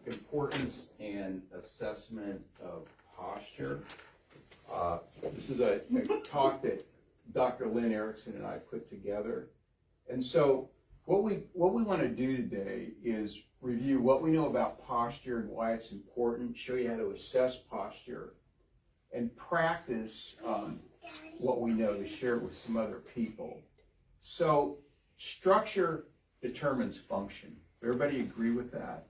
importance and assessment of posture. This is a talk that Dr. Lynn Erickson and I put together. And so what we want to do today is review what we know about posture and why it's important, show you how to assess posture, and practice what we know to share it with some other people. So structure determines function. Everybody agree with that?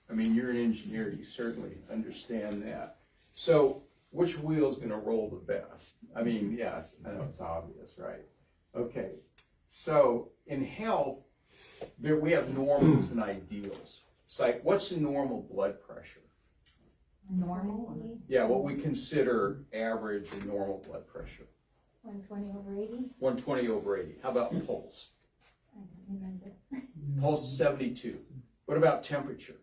I mean, you're an engineer, you certainly understand that. So which wheel is going to roll the best? I mean, yes, I know it's obvious, right? Okay, so in health, we have normals and ideals. It's like, what's the normal blood pressure? Normal? Yeah, what we consider average and normal blood pressure. 120/80? 120/80. How about pulse? I don't remember. Pulse 72. What about temperature?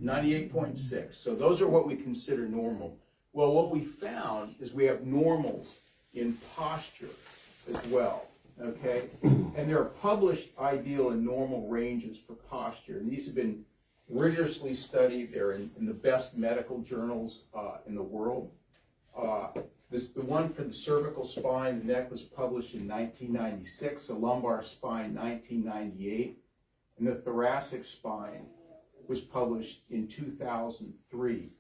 98.6. So those are what we consider normal. Well, what we found is we have normals in posture as well, okay? And there are published ideal and normal ranges for posture, and these have been rigorously studied. They're in the best medical journals in the world. The one for the cervical spine, the neck, was published in 1996, the lumbar spine 1998, and the thoracic spine was published in 2003.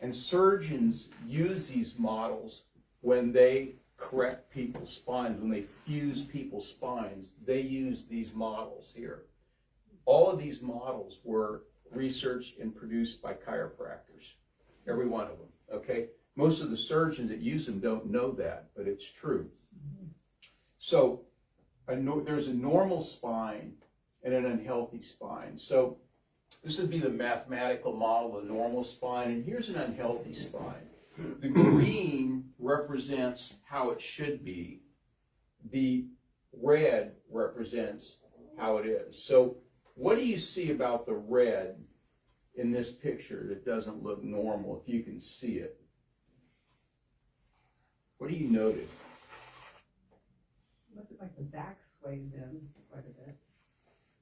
And surgeons use these models when they correct people's spines, when they fuse people's spines, they use these models here. All of these models were researched and produced by chiropractors, every one of them, okay? Most of the surgeons that use them don't know that, but it's true. So there's a normal spine and an unhealthy spine. So this would be the mathematical model of a normal spine, and here's an unhealthy spine. The green represents how it should be. The red represents how it is. So what do you see about the red in this picture that doesn't look normal, if you can see it? What do you notice? Looks like the back sways in quite a bit.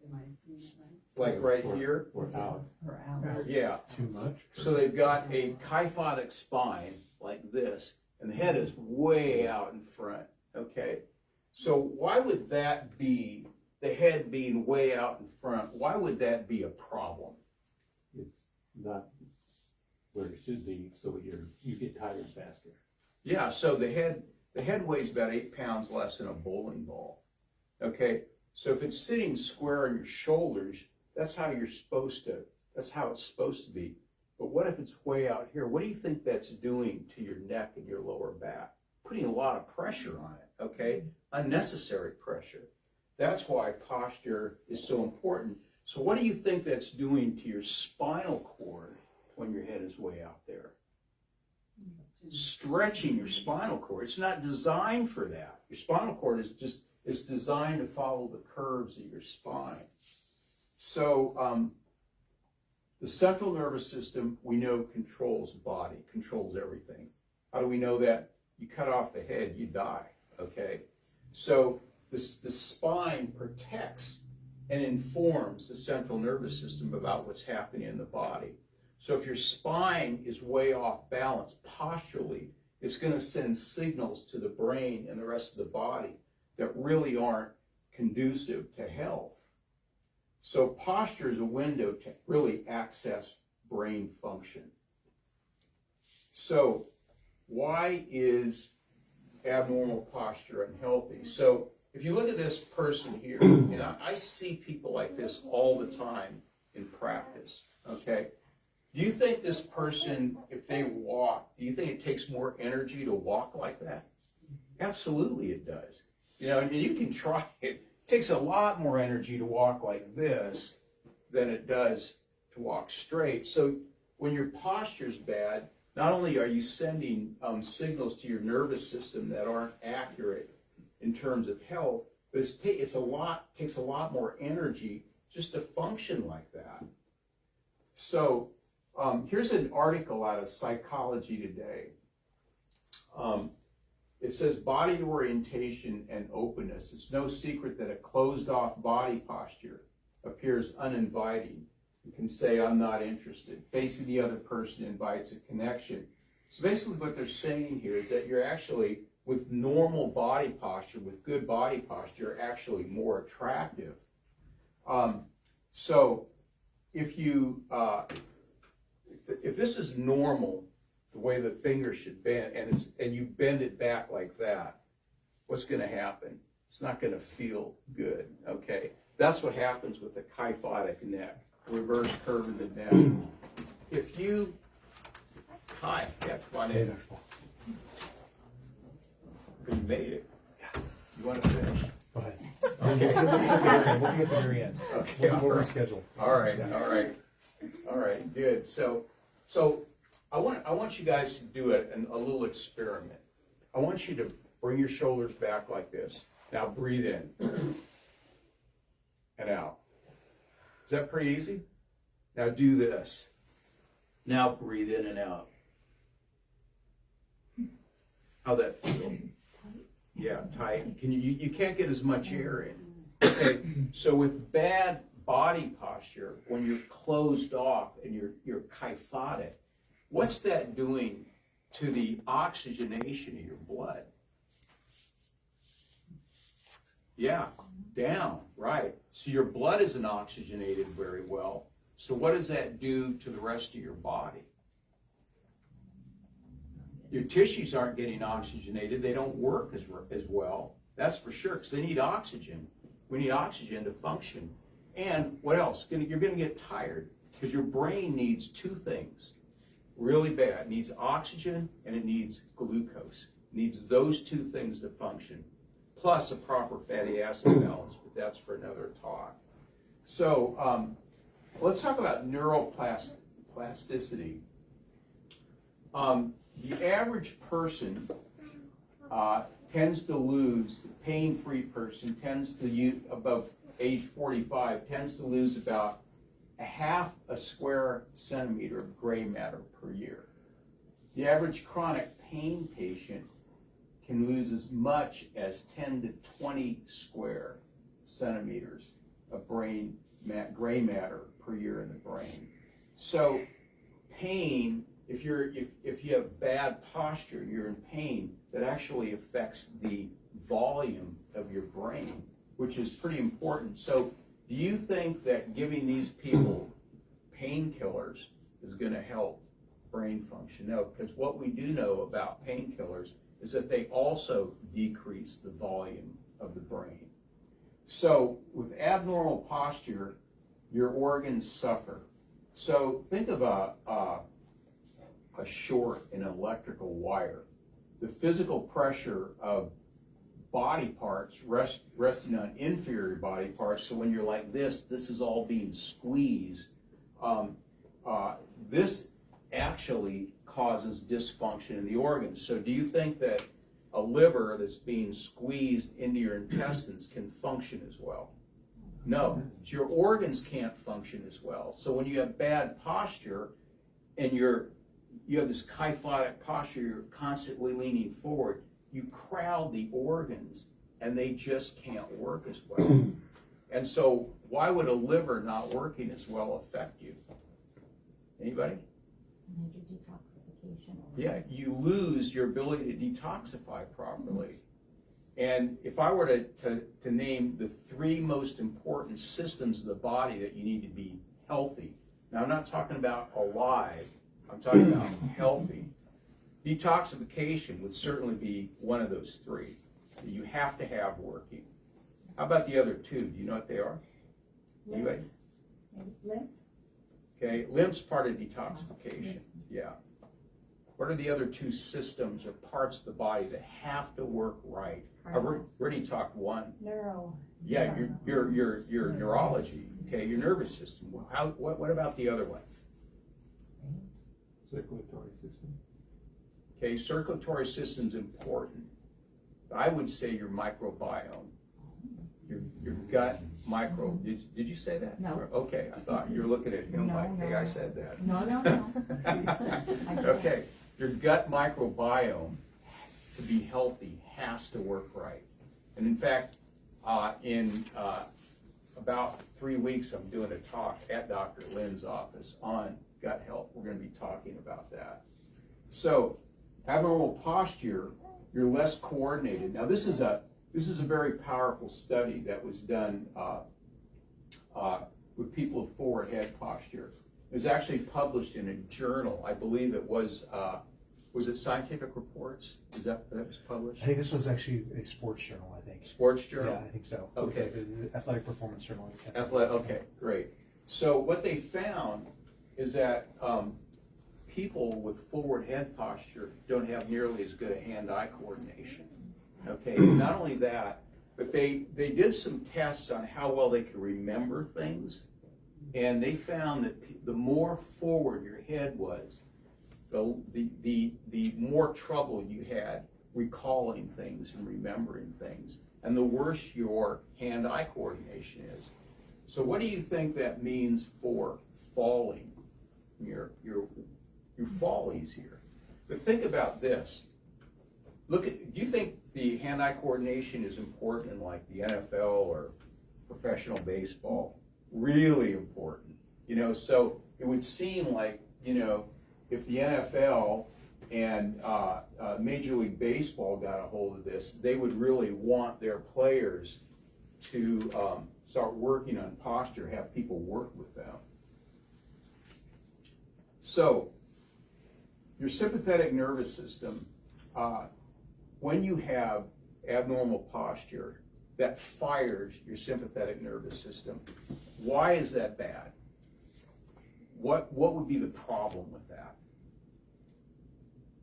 Am I seeing it right? Like right here? Or out. Or out? Yeah. Too much? So they've got a kyphotic spine like this, and the head is way out in front, okay? So why would that be, the head being way out in front, why would that be a problem? It's not where it should be, so you get tired faster. Yeah, so the head weighs about 8 pounds less than a bowling ball, okay? So if it's sitting square on your shoulders, that's how it's supposed to be. But what if it's way out here? What do you think that's doing to your neck and your lower back? Putting a lot of pressure on it, okay? Unnecessary pressure. That's why posture is so important. So what do you think that's doing to your spinal cord when your head is way out there? Stretching your spinal cord. It's not designed for that. Your spinal cord is designed to follow the curves of your spine. So the central nervous system, we know, controls the body, controls everything. How do we know that? You cut off the head, you die, okay? So the spine protects and informs the central nervous system about what's happening in the body. So if your spine is way off balance posturally, it's going to send signals to the brain and the rest of the body that really aren't conducive to health. So posture is a window to really access brain function. So why is abnormal posture unhealthy? So if you look at this person here, and I see people like this all the time in practice, okay? Do you think this person, if they walk, do you think it takes more energy to walk like that? Absolutely it does. You know, and you can try it. It takes a lot more energy to walk like this than it does to walk straight. So when your posture's bad, not only are you sending signals to your nervous system that aren't accurate in terms of health, but it takes a lot more energy just to function like that. So here's an article out of Psychology Today. It says body orientation and openness. It's no secret that a closed-off body posture appears uninviting You can say, I'm not interested. Facing the other person invites a connection. So basically what they're saying here is that you're actually, with normal body posture, with good body posture, you're actually more attractive. So if you, if this is normal, the way the finger should bend, and you bend it back like that, what's going to happen? It's not going to feel good, okay? That's what happens with the kyphotic neck, reverse curve of the neck. If you, hi, yeah, come on in. You made it. You want to finish? Go ahead. Okay. We'll be at the very end. Okay, We'll all right. reschedule. All right, good. So I want you guys to do a little experiment. I want you to bring your shoulders back like this. Now breathe in and out. Is that pretty easy? Now do this. Now breathe in and out. How'd that feel? Yeah, tight. You can't get as much air in. Okay, so with bad body posture, when you're closed off and you're kyphotic, what's that doing to the oxygenation of your blood? Yeah, down, right. So your blood isn't oxygenated very well. So what does that do to the rest of your body? Your tissues aren't getting oxygenated. They don't work as well. That's for sure, because they need oxygen. We need oxygen to function. And what else? You're going to get tired, because your brain needs two things really bad. It needs oxygen and it needs glucose. It needs those two things to function, plus a proper fatty acid balance, but that's for another talk. So let's talk about neuroplasticity. The average person tends to lose, the pain-free person tends to use, above age 45, tends to lose about a half a square centimeter of gray matter per year. The average chronic pain patient can lose as much as 10 to 20 square centimeters of gray matter per year in the brain. So pain, if you have bad posture, you're in pain, that actually affects the volume of your brain, which is pretty important. So do you think that giving these people painkillers is going to help brain function? No, because what we do know about painkillers is that they also decrease the volume of the brain. So with abnormal posture, your organs suffer. So think of a short in an electrical wire. The physical pressure of body parts resting on inferior body parts, so when you're like this is all being squeezed. This actually causes dysfunction in the organs. So do you think that a liver that's being squeezed into your intestines can function as well? No, your organs can't function as well. So when you have bad posture and you have this kyphotic posture, you're constantly leaning forward, you crowd the organs and they just can't work as well. And so why would a liver not working as well affect you? Anybody? Major detoxification. Yeah, you lose your ability to detoxify properly. And if I were to name the three most important systems of the body that you need to be healthy, now I'm not talking about alive, I'm talking about healthy. Detoxification would certainly be one of those three that you have to have working. How about the other two? Do you know what they are? Anybody? Lymph. Okay, lymph's part of detoxification. Yeah. What are the other two systems or parts of the body that have to work right? I've already talked one. Neuro. Yeah, your neurology. Okay, your nervous system. What about the other one? Circulatory system. Okay, circulatory system's important. I would say your microbiome, your gut micro. Did you say that? No. Okay, I thought you were looking at him No, like, hey, no. I said that. No. Okay, your gut microbiome to be healthy has to work right. And in fact, in about 3 weeks, I'm doing a talk at Dr. Lynn's office on gut health. We're going to be talking about that. So, abnormal posture, you're less coordinated. Now, this is a very powerful study that was done with people with forward head posture. It was actually published in a journal. I believe it was it Scientific Reports? Is that was published? I think this was actually a sports journal, I think. Sports journal? Yeah, I think so. Okay. The Athletic Performance Journal. Okay, great. So what they found is that people with forward head posture don't have nearly as good a hand-eye coordination. Okay, not only that, but they did some tests on how well they could remember things, and they found that the more forward your head was, the more trouble you had recalling things and remembering things, and the worse your hand-eye coordination is. So what do you think that means for falling? You fall easier. But think about this. Do you think the hand-eye coordination is important in like the NFL or professional baseball? Really important. So it would seem like, if the NFL and Major League Baseball got a hold of this, they would really want their players to start working on posture, have people work with them. So, your sympathetic nervous system, when you have abnormal posture, that fires your sympathetic nervous system. Why is that bad? What would be the problem with that?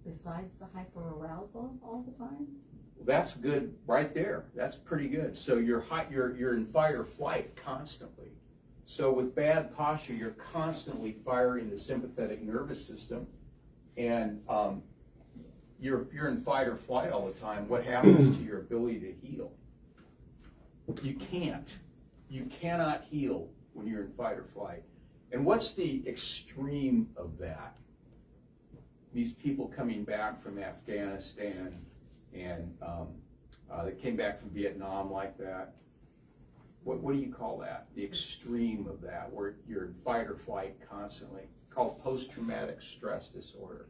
Besides the hyperarousal all the time? That's good right there. That's pretty good. So you're in fight or flight constantly. So with bad posture, you're constantly firing the sympathetic nervous system, and if you're in fight or flight all the time, what happens to your ability to heal? You can't. You cannot heal when you're in fight or flight. And what's the extreme of that? These people coming back from Afghanistan and they came back from Vietnam like that. What do you call that? The extreme of that, where you're in fight or flight constantly, called post-traumatic stress disorder.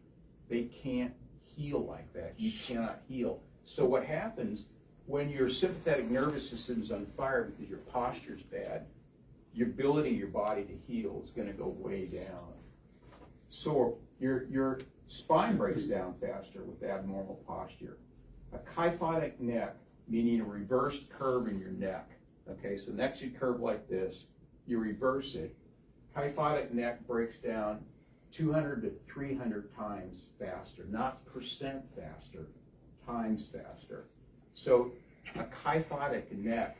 They can't heal like that. You cannot heal. So what happens when your sympathetic nervous system is on fire because your posture's bad, your ability of your body to heal is going to go way down. So your spine breaks down faster with abnormal posture. A kyphotic neck, meaning a reversed curve in your neck. Okay, so neck should curve like this. You reverse it. Kyphotic neck breaks down 200 to 300 times faster, not percent faster, times faster. So a kyphotic neck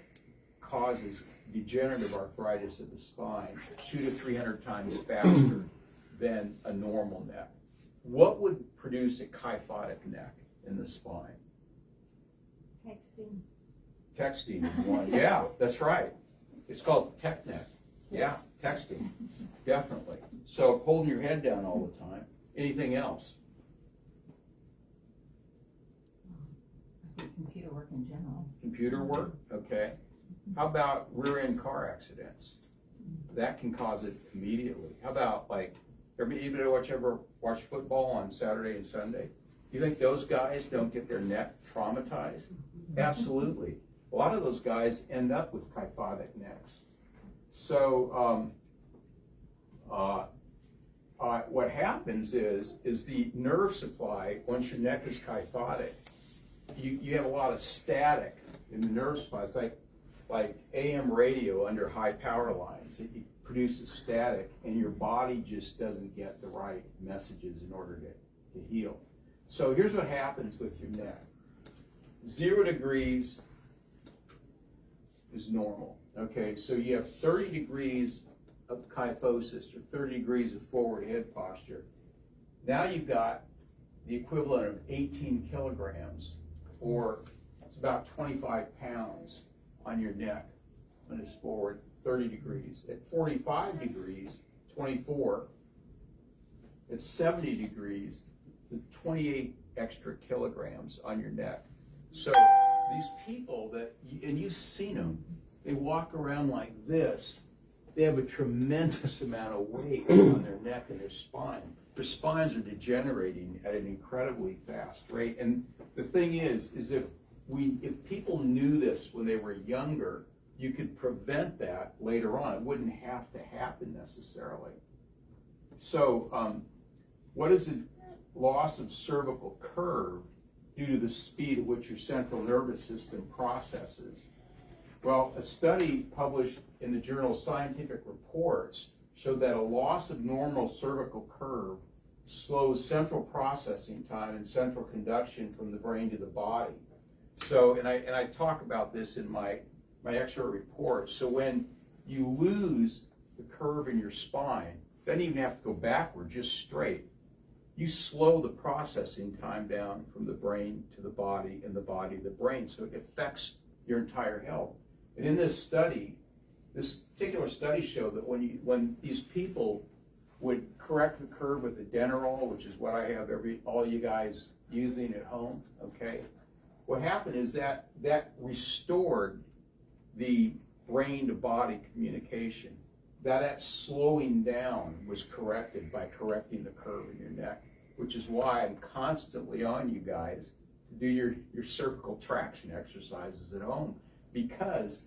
causes degenerative arthritis of the spine 200 to 300 times faster than a normal neck. What would produce a kyphotic neck in the spine? Texting. Texting is one. Yeah, that's right. It's called tech neck. Yeah, texting. Definitely. So holding your head down all the time. Anything else? I think computer work in general. Computer work? Okay. How about rear-end car accidents? That can cause it immediately. How about like, anybody watch football on Saturday and Sunday? You think those guys don't get their neck traumatized? Absolutely. A lot of those guys end up with kyphotic necks. So what happens is the nerve supply, once your neck is kyphotic, you have a lot of static in the nerve supply. It's like AM radio under high power lines. It produces static, and your body just doesn't get the right messages in order to heal. So here's what happens with your neck. 0 degrees is normal. Okay, so you have 30 degrees of kyphosis, or 30 degrees of forward head posture. Now you've got the equivalent of 18 kilograms, or it's about 25 pounds on your neck when it's forward 30 degrees. At 45 degrees, 24. At 70 degrees, the 28 extra kilograms on your neck. So these people and you've seen them, they walk around like this, they have a tremendous amount of weight on their neck and their spine. Their spines are degenerating at an incredibly fast rate. And the thing is if people knew this when they were younger, you could prevent that later on. It wouldn't have to happen necessarily. So what is the loss of cervical curve due to the speed at which your central nervous system processes? Well, a study published in the journal Scientific Reports showed that a loss of normal cervical curve slows central processing time and central conduction from the brain to the body. So, and I talk about this in my expert report. So when you lose the curve in your spine, doesn't even have to go backward, just straight. You slow the processing time down from the brain to the body and the body to the brain. So it affects your entire health. And in this study, this particular study showed that when these people would correct the curve with the Denerol, which is what I have all you guys using at home, okay? What happened is that restored the brain to body communication. That slowing down was corrected by correcting the curve in your neck, which is why I'm constantly on you guys to do your cervical traction exercises at home, because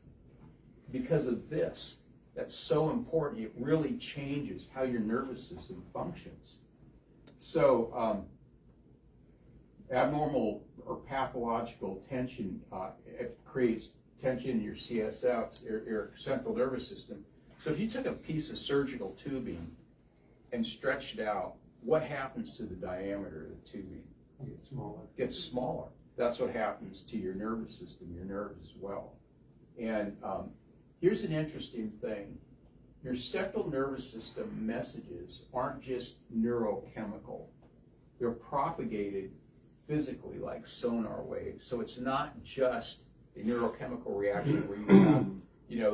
of this. That's so important. It really changes how your nervous system functions. So abnormal or pathological tension, it creates tension in your CSF, your central nervous system. So if you took a piece of surgical tubing and stretched it out, what happens to the diameter of the tubing? It gets smaller. That's what happens to your nervous system, your nerves as well. And here's an interesting thing. Your central nervous system messages aren't just neurochemical. They're propagated physically like sonar waves. So it's not just a neurochemical reaction where you have,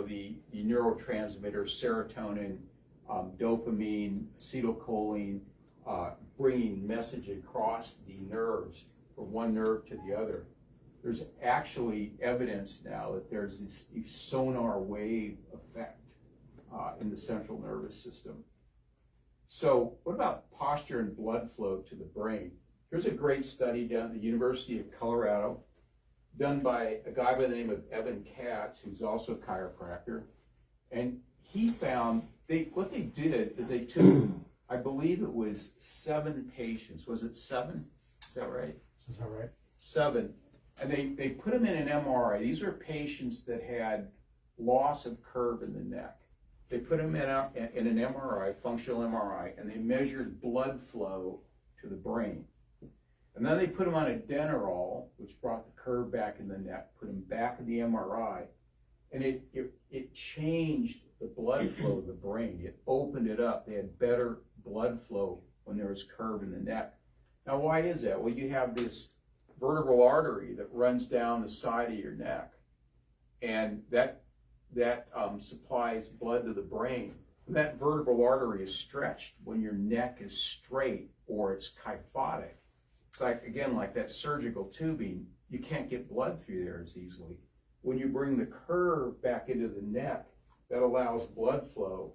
the neurotransmitters, serotonin, dopamine, acetylcholine, bringing message across the nerves from one nerve to the other. There's actually evidence now that there's this sonar wave effect in the central nervous system. So what about posture and blood flow to the brain? Here's a great study done at the University of Colorado, done by a guy by the name of Evan Katz, who's also a chiropractor. And he found, what they did is they took, I believe it was 7 patients. Was it 7? Is that right? Is that right? 7. And they put them in an MRI. These are patients that had loss of curve in the neck. They put them in an MRI, functional MRI, and they measured blood flow to the brain. And then they put them on a Denerol, which brought the curve back in the neck, put them back in the MRI, and it changed the blood flow of the brain. It opened it up. They had better blood flow when there was curve in the neck. Now, why is that? Well, you have this vertebral artery that runs down the side of your neck, and that supplies blood to the brain. And that vertebral artery is stretched when your neck is straight or it's kyphotic. It's like that surgical tubing, you can't get blood through there as easily. When you bring the curve back into the neck, that allows blood flow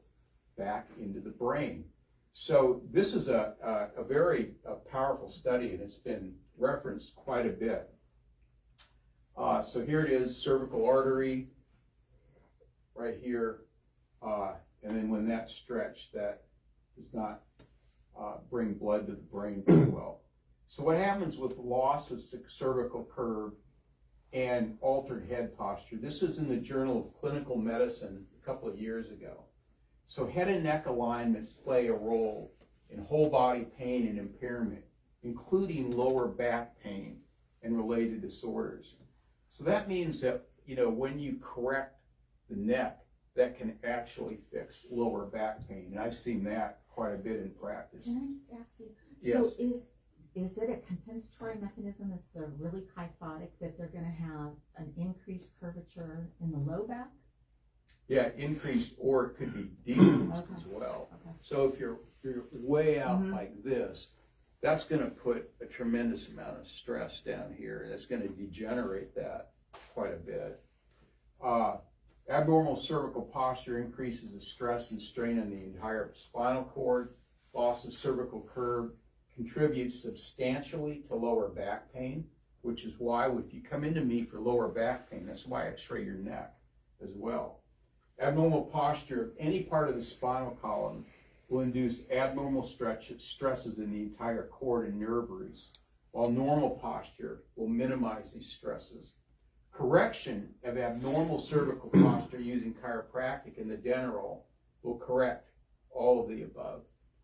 back into the brain. So this is a very powerful study, and it's been referenced quite a bit. So here it is, cervical artery, right here. And then when that's stretched, that does not bring blood to the brain very well. So what happens with loss of cervical curve and altered head posture? This was in the Journal of Clinical Medicine a couple of years ago. So head and neck alignment play a role in whole body pain and impairment, including lower back pain and related disorders. So that means that, when you correct the neck, that can actually fix lower back pain. And I've seen that quite a bit in practice. Can I just ask you, Yes. so is it a compensatory mechanism if they're really kyphotic that they're going to have an increased curvature in the low back? Yeah, increased, or it could be decreased Okay. as well. Okay. So if you're way out Mhm. like this, that's going to put a tremendous amount of stress down here, and it's going to degenerate that quite a bit. Abnormal cervical posture increases the stress and strain on the entire spinal cord. Loss of cervical curve contributes substantially to lower back pain, which is why if you come into me for lower back pain, that's why I x-ray your neck as well. Abnormal posture of any part of the spinal column will induce abnormal stresses in the entire cord and nerve roots, while normal posture will minimize these stresses. Correction of abnormal cervical posture using chiropractic and the Denerol will correct all of the above.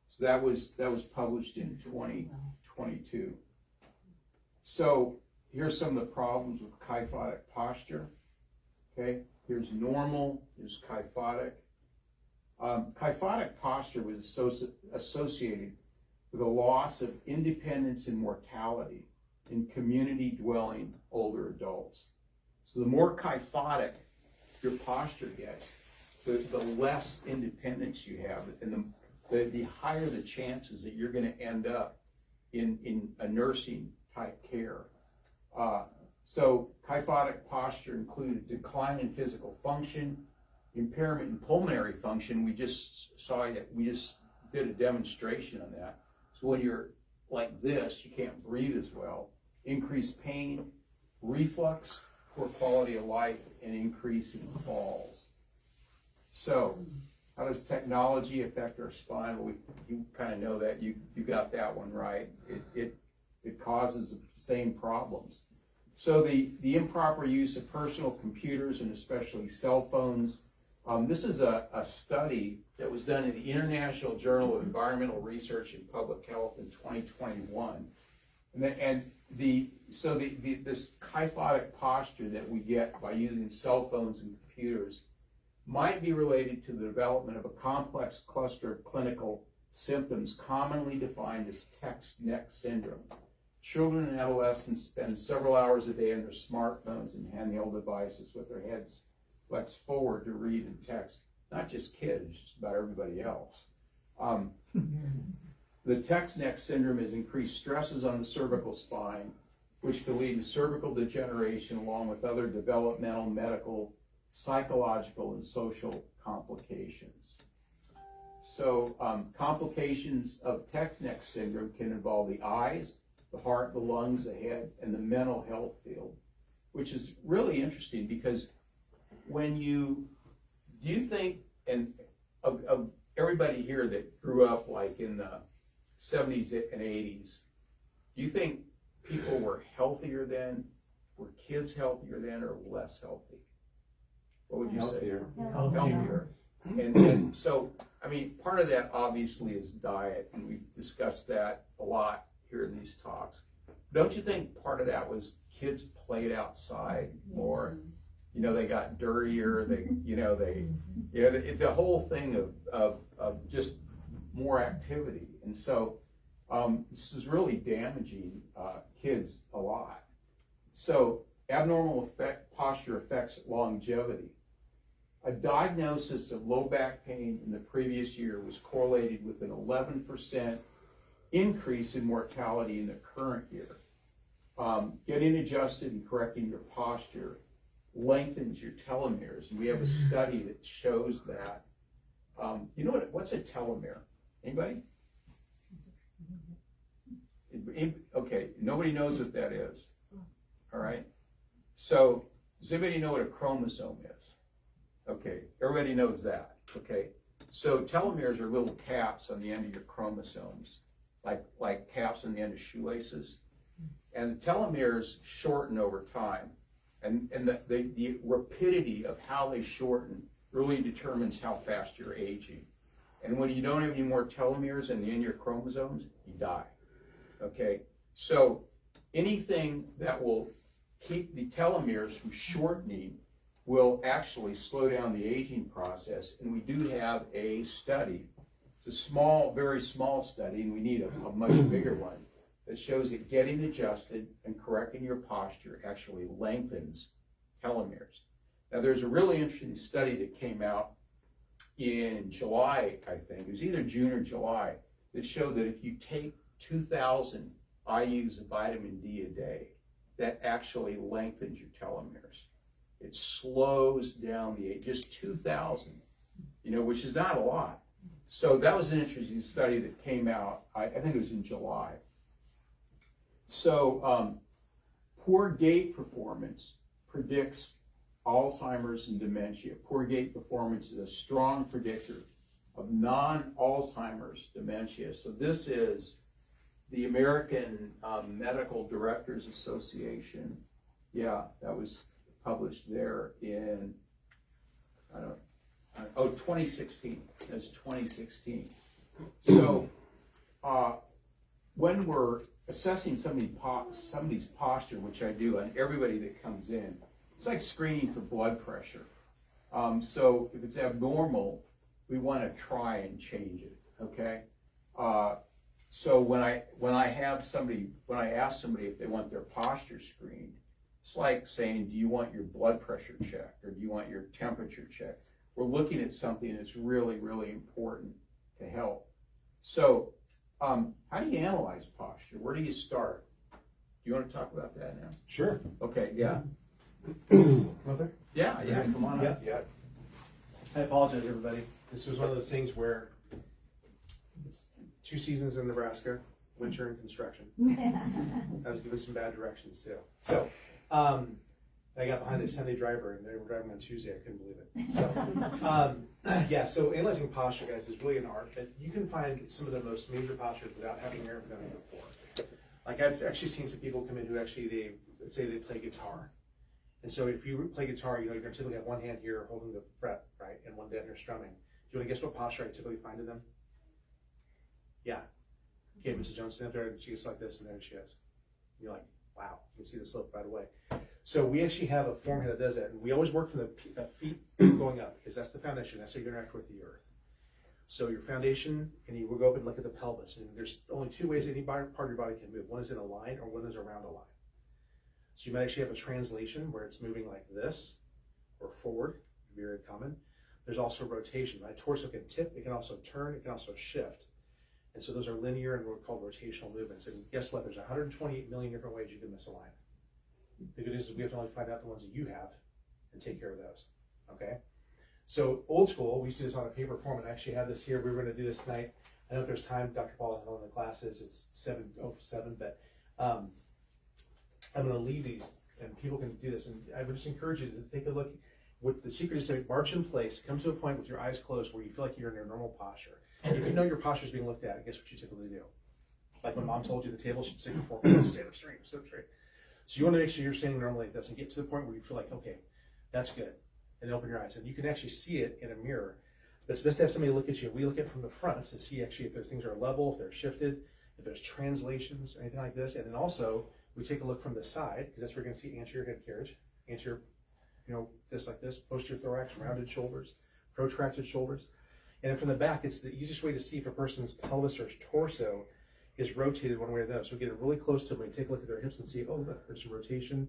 So that was published in 2022. So here's some of the problems with kyphotic posture. Okay, here's normal, here's kyphotic. Kyphotic posture was associated with a loss of independence and mortality in community-dwelling older adults. So the more kyphotic your posture gets, the less independence you have, and the higher the chances that you're going to end up in a nursing type care. So kyphotic posture included decline in physical function, impairment in pulmonary function. We just did a demonstration on that. So when you're like this, you can't breathe as well. Increased pain, reflux, poor quality of life, and increasing falls. So how does technology affect our spine? Well, you kind of know that. You got that one right. It causes the same problems. So the improper use of personal computers and especially cell phones. This is a study that was done in the International Journal of Environmental Research and Public Health in 2021. This kyphotic posture that we get by using cell phones and computers might be related to the development of a complex cluster of clinical symptoms commonly defined as text neck syndrome. Children and adolescents spend several hours a day on their smartphones and handheld devices with their heads flexed forward to read and text. Not just kids, just about everybody else. The text neck syndrome has increased stresses on the cervical spine, which can lead to cervical degeneration along with other developmental, medical, psychological, and social complications. So complications of text neck syndrome can involve the eyes, the heart, the lungs, the head, and the mental health field, which is really interesting because when do you think, and of everybody here that grew up like in the 70s and 80s, do you think people were healthier then? Were kids healthier then or less healthy? What would you Healthier. say? Healthier. And so, I mean, part of that obviously is diet, and we've discussed that a lot here in these talks. Don't you think part of that was kids played outside more? You know, they got dirtier. The whole thing of just more activity, and so this is really damaging kids a lot. So abnormal posture affects longevity. A diagnosis of low back pain in the previous year was correlated with an 11% increase in mortality in the current year. Getting adjusted and correcting your posture lengthens your telomeres. And we have a study that shows that. You know what's a telomere? Anybody? Okay, nobody knows what that is. All right. So does anybody know what a chromosome is? Okay, everybody knows that. Okay, so telomeres are little caps on the end of your chromosomes, like caps on the end of shoelaces, and the telomeres shorten over time, and the rapidity of how they shorten really determines how fast you're aging. And when you don't have any more telomeres in the end of your chromosomes, you die. Okay, so anything that will keep the telomeres from shortening will actually slow down the aging process. And we do have a study. It's a small, very small study, and we need a much bigger one that shows that getting adjusted and correcting your posture actually lengthens telomeres. Now, there's a really interesting study that came out in July, I think. It was either June or July, that showed that if you take 2,000 IUs of vitamin D a day, that actually lengthens your telomeres. it slows down the age, just 2,000, which is not a lot. So that was an interesting study that came out, I think it was in July. So poor gait performance predicts Alzheimer's and dementia. Poor gait performance is a strong predictor of non-Alzheimer's dementia. So this is the American Medical Directors Association. Yeah, that was published there in, 2016. That's 2016. So when we're assessing somebody's posture, which I do on everybody that comes in, it's like screening for blood pressure. So if it's abnormal, we want to try and change it, okay? So when I ask somebody if they want their posture screened, it's like saying, do you want your blood pressure checked or do you want your temperature checked? We're looking at something that's really, really important to help. So how do you analyze posture? Where do you start? Do you want to talk about that now? Sure. Okay, yeah. Mother? Yeah, come on up. Yeah. I apologize, everybody. This was one of those things where it's 2 seasons in Nebraska, winter and construction. I was given some bad directions too. So I got behind a Sunday driver and they were driving on Tuesday. I couldn't believe it. So yeah, so analyzing posture, guys, is really an art. But you can find some of the most major postures without having ever done it before. Like I've actually seen some people come in who actually let's say they play guitar. And so if you play guitar, you're going to typically have one hand here holding the fret, right? And one hand here strumming. Do you want to guess what posture I typically find in them? Yeah. Okay, Mrs. Jones, stand up there and she gets like this and there she is. And you're like, wow, you can see the slope right away. So we actually have a form here that does that. And we always work from the feet going up because that's the foundation. That's how you interact with the earth. So your foundation, and you will go up and look at the pelvis. And there's only 2 ways any part of your body can move. One is in a line or one is around a line. So you might actually have a translation where it's moving like this or forward, very common. There's also rotation. My torso can tip, it can also turn, it can also shift. And so those are linear and what are called rotational movements. And guess what? There's 128 million different ways you can misalign. The good news is we have to only find out the ones that you have and take care of those, okay? So old school, we used to do this on a paper form, and I actually have this here. We were gonna do this tonight. I know if there's time, Dr. Paul in the classes, it's 7:07, but I'm going to leave these, and people can do this. And I would just encourage you to take a look. What the secret is to march in place, come to a point with your eyes closed where you feel like you're in your normal posture. If you know your posture is being looked at, guess what you typically do? Like when mom told you the table should sit before, stand up straight, sit up straight. So you want to make sure you're standing normally like this and get to the point where you feel like, okay, that's good. And open your eyes. And you can actually see it in a mirror. But it's best to have somebody look at you. We look at it from the front to see actually if things are level, if they're shifted, if there's translations, or anything like this. And then also, we take a look from the side, because that's where you're going to see anterior head carriage, anterior, this like this, posterior thorax, rounded shoulders, protracted shoulders. And then from the back, it's the easiest way to see if a person's pelvis or torso is rotated one way or the other. So we get it really close to them. We take a look at their hips and see, oh, look, there's some rotation.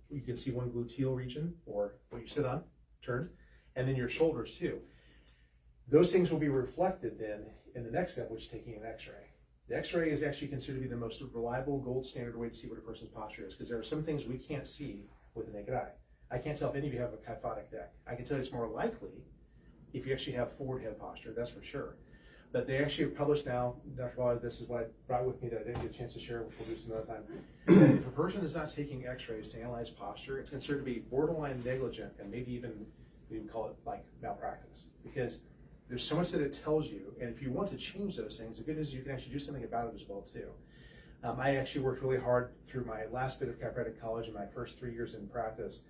You can see one gluteal region, or what you sit on, turn, and then your shoulders too. Those things will be reflected then in the next step, which is taking an x-ray. The x-ray is actually considered to be the most reliable gold standard way to see what a person's posture is, because there are some things we can't see with the naked eye. I can't tell if any of you have a kyphotic neck. I can tell you it's more likely if you actually have forward head posture, that's for sure. But they actually have published now, Dr. Ball, this is what I brought with me that I didn't get a chance to share, which we'll do some other time. That if a person is not taking x-rays to analyze posture, it's considered to be borderline negligent and maybe even, we would call it like malpractice. Because there's so much that it tells you, and if you want to change those things, the good news is you can actually do something about it as well too. I actually worked really hard through my last bit of chiropractic college and my first 3 years in practice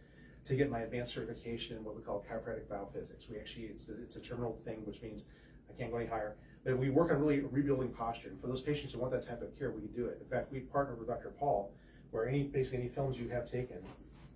to get my advanced certification in what we call chiropractic biophysics. We actually, it's a terminal thing, which means I can't go any higher. But we work on really rebuilding posture. And for those patients who want that type of care, we can do it. In fact, we partnered with Dr. Paul, where basically any films you have taken,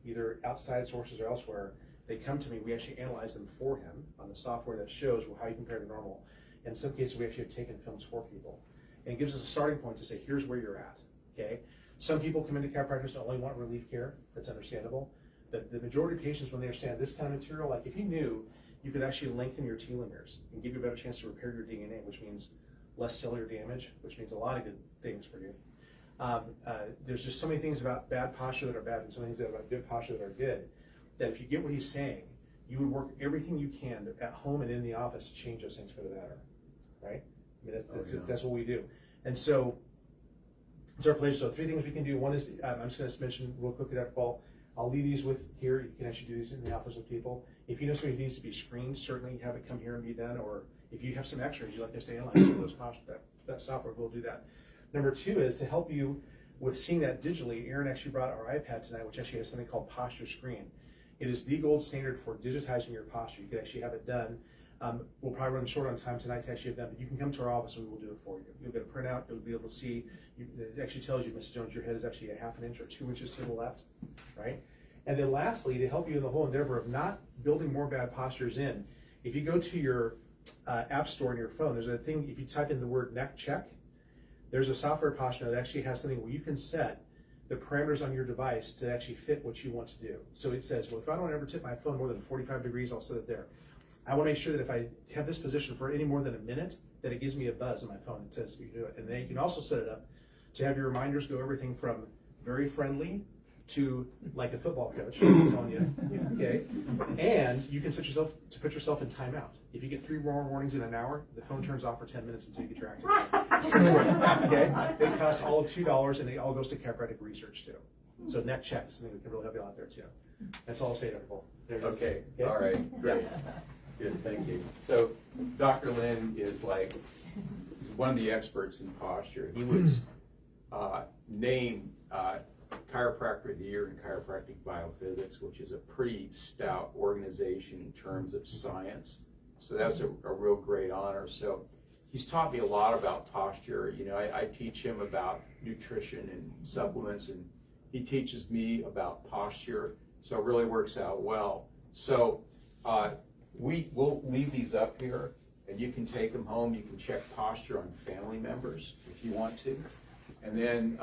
either outside sources or elsewhere, they come to me, we actually analyze them for him on the software that shows how you compare to normal. In some cases, we actually have taken films for people. And it gives us a starting point to say, here's where you're at, okay? Some people come into chiropractors and only want relief care. That's understandable. But the majority of patients, when they understand this kind of material, like if you knew you could actually lengthen your telomeres and give you a better chance to repair your DNA, which means less cellular damage, which means a lot of good things for you. There's just so many things about bad posture that are bad and so many things about good posture that are good. that if you get what he's saying, you would work everything you can at home and in the office to change those things for the better, right? I mean, that's what we do. And so it's our pleasure. So 3 things we can do. One is, I'm just going to mention real quickly, Dr. Paul, I'll leave these with here. You can actually do these in the office with people. If you know somebody who needs to be screened, certainly have it come here and be done. Or if you have some x-rays you'd like us to analyze, those that software will do that. Number 2 is to help you with seeing that digitally. Aaron actually brought our iPad tonight, which actually has something called Posture Screen. It is the gold standard for digitizing your posture. You can actually have it done. We'll probably run short on time tonight to actually have done, but you can come to our office and we will do it for you. You'll get a printout. You'll be able to see. It actually tells you, Mrs. Jones, your head is actually a ½ an inch or 2 inches to the left, right? And then lastly, to help you in the whole endeavor of not building more bad postures in, if you go to your app store on your phone, there's a thing, if you type in the word neck check, there's a software posture that actually has something where you can set the parameters on your device to actually fit what you want to do. So it says, well, if I don't ever tip my phone more than 45 degrees, I'll set it there. I want to make sure that if I have this position for any more than a minute, that it gives me a buzz on my phone that says you do it. And then you can also set it up to have your reminders go everything from very friendly to like a football coach, I'm telling you, okay? And you can set yourself to put yourself in timeout. If you get 3 more warnings in an hour, the phone turns off for 10 minutes until you get your active. Okay? It costs all of $2 and it all goes to chiropractic research too. So neck check is something that can really help you out there too. That's all I'll say, Dr. Paul. Okay, all right, great. Good, thank you. So Dr. Lynn is like one of the experts in posture. He was named Chiropractor of the Year in Chiropractic Biophysics, which is a pretty stout organization in terms of science. So that's a real great honor. So he's taught me a lot about posture. You know, I teach him about nutrition and supplements, and he teaches me about posture. So it really works out well. So we'll leave these up here, and you can take them home. You can check posture on family members if you want to. And then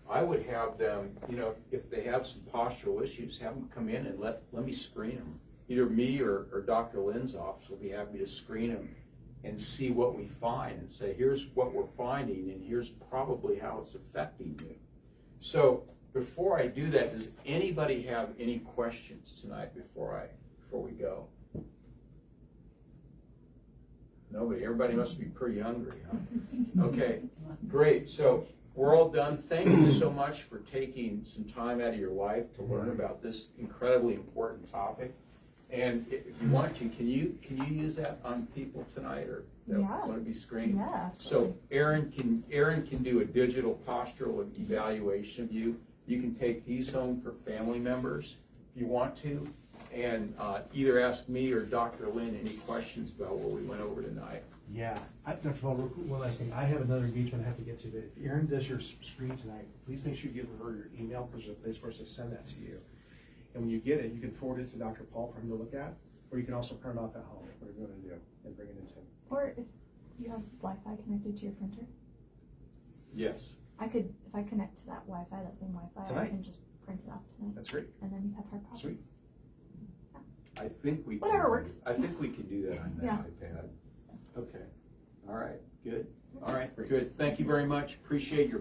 I would have them, you know, if they have some postural issues, have them come in and let me screen them. Either me or Dr. Lynn's office will be happy to screen them and see what we find and say, here's what we're finding and here's probably how it's affecting you. So before I do that, does anybody have any questions tonight before we go? Nobody. Everybody must be pretty hungry, huh? Okay, great. So we're all done. Thank you so much for taking some time out of your life to learn about this incredibly important topic. And if you want to, can you use that on people tonight, or that want to be screened? Yeah. So Aaron can do a digital postural evaluation of you. You can take these home for family members if you want to, and either ask me or Dr. Lynn any questions about what we went over tonight. Yeah, Dr. Paul, one last thing. I have another engagement I have to get to, but if Erin does your screen tonight, please make sure you give her your email, because there's a place for us to send that to you. And when you get it, you can forward it to Dr. Paul for him to look at, or you can also print it off at home, whatever you want to do, and bring it into him. Or if you have Wi-Fi connected to your printer, Yes. I could, if I connect to that Wi-Fi, that same Wi-Fi, Tonight? I can just print it off tonight. That's great. And then you have hard copies. Sweet. I think we Whatever can, works. I think we can do that on that Yeah. iPad. Okay. All right. Good. All right. Good. Thank you very much. Appreciate your